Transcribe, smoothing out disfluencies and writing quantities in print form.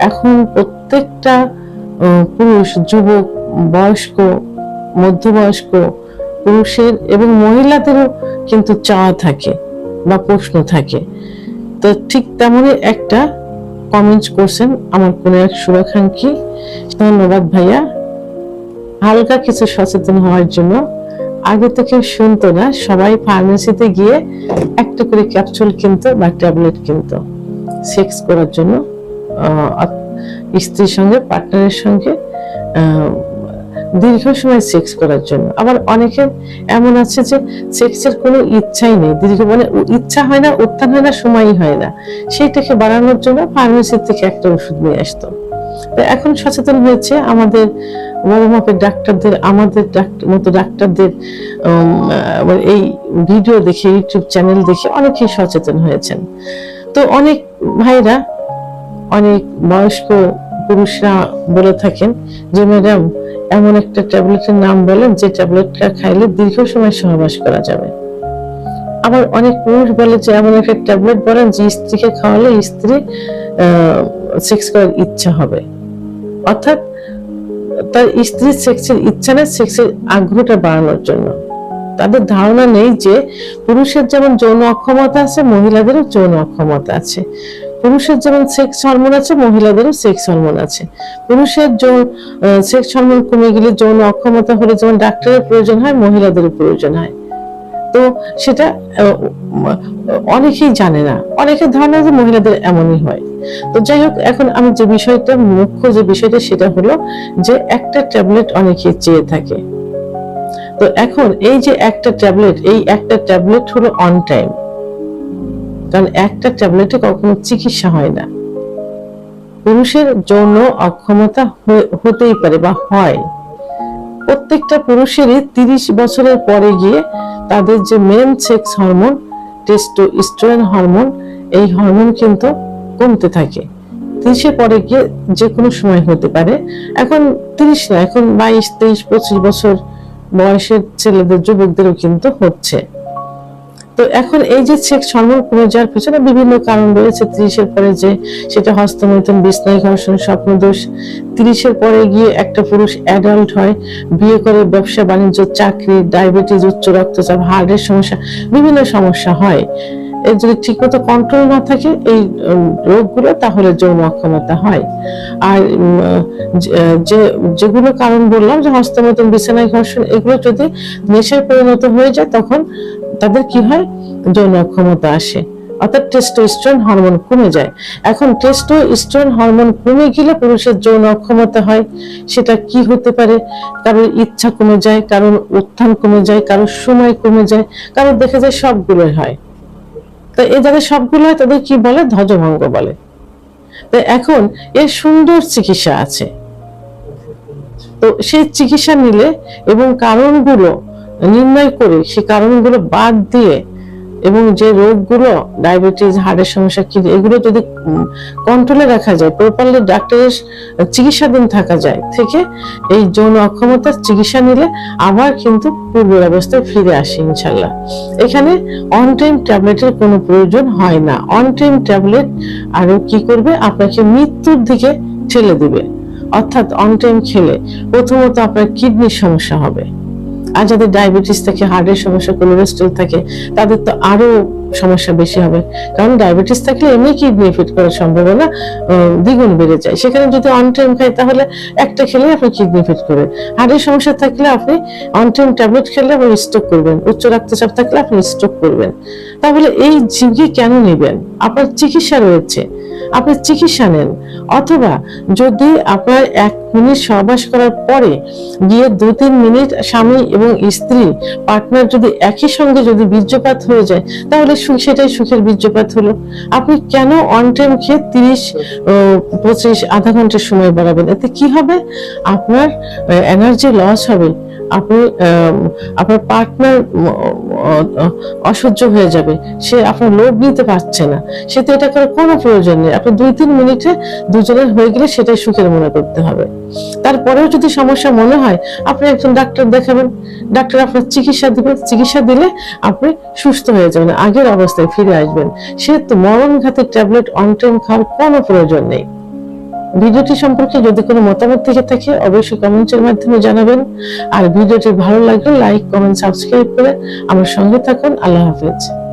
এখন প্রত্যেকটা পুরুষ, যুবক, বয়স্ক, মধ্যবয়স্ক পুরুষের এবং মহিলাদেরও কিন্তু চাওয়া থাকে বা প্রশ্ন থাকে। তো ঠিক তেমনই একটা কমেন্ট করছেন আমার কোনো এক শুভাকাঙ্ক্ষী। ধন্যবাদ ভাইয়া। হালকা কিছু সচেতন হওয়ার জন্য, আগে তো কেউ শুনতো না, সবাই ফার্মেসিতে গিয়ে একটা করে ক্যাপসুল কিনতো বা ট্যাবলেট কিনতো সেক্স করার জন্য, স্ত্রীর সঙ্গে, পার্টনারের সঙ্গে দীর্ঘ সময় সেক্স করার জন্য। আবার অনেকের এমন আছে যে সেক্সের কোনো ইচ্ছাই নেই, দীর্ঘ মানে ইচ্ছা হয় না, উত্থান হয় না, সময়ই হয় না, সেইটাকে বাড়ানোর জন্য ফার্মেসি থেকে একটা ওষুধ নিয়ে আসতো। এখন সচেতন হয়েছে আমাদের বড় মাপের ডাক্তারদের, আমাদের মতো ডাক্তারদের এই ভিডিও দেখে, ইউটিউব চ্যানেল দেখে অনেকেই সচেতন হয়েছেন। তো অনেক ভাইরা, অনেক বয়স্ক পুরুষরা বলে থাকেন যে ম্যাডাম এমন একটা ট্যাবলেটের নাম বলেন যে ট্যাবলেটটা খাইলে দীর্ঘ সময় সহবাস করা যাবে। আবার অনেক পুরুষ বলে যে এমন একটা ট্যাবলেট বলেন যে স্ত্রীকে খাওয়ালে স্ত্রী সেক্স করার ইচ্ছা হবে। অর্থাৎ তার স্ত্রীর সেক্সের ইচ্ছা নেই, সেক্সের আগ্রহটা বাড়ানোর জন্য। তাদের ধারণা নেই যে পুরুষের যেমন যৌন অক্ষমতা আছে, মহিলাদেরও যৌন অক্ষমতা আছে। পুরুষের যেমন সেক্স হরমোন আছে, মহিলাদেরও সেক্স হরমোন আছে। পুরুষের সেক্স হরমোন কমে গেলে, যৌন অক্ষমতা হলে যেমন ডাক্তারের প্রয়োজন হয়, মহিলাদেরও প্রয়োজন হয়। তো সেটা অনেকেই জানে না, অনেকের ধারণা যে মহিলাদের এমনই হয়। তো যাই হোক, এখন আমি যে বিষয়টা, মুখ্য যে বিষয়টা, সেটা হলো যে একটা ট্যাবলেট অনেকেই চেয়ে থাকে। তো এখন এই যে একটা ট্যাবলেট, এই একটা ট্যাবলেট হলো অন টাইম, কারণ একটা ট্যাবলেটে কখনো চিকিৎসা হয় না। পুরুষের যৌন অক্ষমতা হতেই পারে বা হয়, প্রত্যেকটা পুরুষেরই 30 বছরের পরে গিয়ে তাদের যে main sex hormone testosterone hormone, এই হরমোন কিন্তু কমতে থাকে। 30 পরে গিয়ে যে কোনো সময় হতে পারে। এখন 30 না, এখন 22, 23, 25 বছর বয়সের ছেলেদের, যুবকদেরও কিন্তু হচ্ছে। তো এখন এই যে সেক্স হরমোন কমে যাওয়ার পিছনে বিভিন্ন কারণ রয়েছে। 30 পরে যে সেটা হস্তমৈথুন, বিছনায় ঘর্ষণ, স্বপ্নদোষ। 30 পরে গিয়ে একটা পুরুষ অ্যাডাল্ট হয়, বিয়ে করে, ব্যবসা বাণিজ্য, চাকরি, ডায়াবেটিস, উচ্চ রক্তচাপ, হার্টের সমস্যা, বিভিন্ন সমস্যা হয়। এর যদি ঠিকমতো কন্ট্রোল না থাকে এই রোগগুলো, তাহলে যৌন অক্ষমতা হয়। আর যেগুলো কারণ বললাম, যে হস্তমৈথুন, বিছানায় ঘর্ষণ, এগুলো যদি নেশায় পরিণত হয়ে যায়, তখন তাদের কি হয়, যৌন অক্ষমতা আসে, অর্থাৎ টেস্টোস্টেরন হরমোন কমে যায়। এখন টেস্টোস্টেরন হরমোন কমে গেলে পুরুষের যৌন অক্ষমতা হয়। সেটা কি হতে পারে? কারোর ইচ্ছা কমে যায়, কারোর উত্থান কমে যায়, কারোর সময় কমে যায়, কারোর দেখা যায় সবগুলোই হয়। তো এই যাদের সবগুলো হয় তাদের কি বলে? ধ্বজভঙ্গ বলে। তো এখন এর সুন্দর চিকিৎসা আছে। তো সেই চিকিৎসা নিলে এবং কারণগুলো নির্ণয় করে, সেই কারণগুলো বাদ দিয়ে, এবং যে রোগগুলো, ডায়াবেটিস, হার্টের সমস্যা, কিডনি, এগুলো যদি কন্ট্রোলে রাখা যায়, প্রপারলি ডাক্তারের চিকিৎসাধীন থাকা যায় থেকে, এই যৌন অক্ষমতার চিকিৎসা নিলে আবার কিন্তু পূর্বের অবস্থায় ফিরে আসে ইনশাল্লাহ। এখানে অন টাইম ট্যাবলেটের কোনো প্রয়োজন হয় না। অন টাইম ট্যাবলেট আরো কি করবে? আপনাকে মৃত্যুর দিকে ঠেলে দিবে। অর্থাৎ অন টাইম খেলে প্রথমত আপনার কিডনির সমস্যা হবে, আর যাদের ডায়াবেটিস থাকে, হার্টের সমস্যা, কোলেস্টেরল থাকে, তাদের তো আরো সমস্যা বেশি হবে। কারণ ডায়াবেটিস থাকলে এমনি কিডনি এফেক্ট করার সম্ভাবনা দ্বিগুণ বেড়ে যায়। সেখানে যদি অন টাইম খাই, তাহলে একটা খেলে আপনি কিডনি এফেক্ট করবে। হার্টের সমস্যা থাকলে আপনি অন টাইম ট্যাবলেট খেলে আপনি স্ট্রোক করবেন। উচ্চ রক্তচাপ থাকলে আপনি স্ট্রোক করবেন। তাহলে এই ঝুঁকি কেন নেবেন? আপনার চিকিৎসা রয়েছে, আপনি চিকিৎসা নেন। অথবা যদি আপনার 1 মিনিট সহবাস করার পরে গিয়ে 2-3 মিনিট স্বামী এবং স্ত্রী, পার্টনার যদি একই সঙ্গে যদি বীর্যপাত হয়ে যায়, তাহলে সেটাই সুখের বীর্যপাত হলো। আপনি কেন অন টাইম খেয়ে 30-25 আধা ঘন্টার সময় বাড়াবেন? এতে কি হবে? আপনার এনার্জি লস হবে, আপনি আপনার পার্টনার অসহ্য হয়ে যাবে, সে আপনার লোভ নিতে পারছে না। সে তো এটা করার কোনো প্রয়োজন নেই। আপনি 2-3 মিনিটে দুজনের হয়ে গেলে সেটাই সুখের মনে করতে হবে। তারপরেও যদি সমস্যা মনে হয়, আপনি একজন ডাক্তার দেখাবেন, ডাক্তার আপনার চিকিৎসা দিবে। চিকিৎসা দিলে আপনি সুস্থ হয়ে যাবেন, আগের অবস্থায় ফিরে আসবেন। সে তো মরণঘাতী ট্যাবলেট অন টাইম খাওয়ার কোনো প্রয়োজন নেই। ভিডিওটি সম্পর্কে যদি কোনো মতামত থেকে থাকে অবশ্যই কমেন্টের মাধ্যমে জানাবেন। আর ভিডিওটি ভালো লাগলে লাইক, কমেন্ট, সাবস্ক্রাইব করে আমার সঙ্গে থাকুন। আল্লাহ হাফেজ।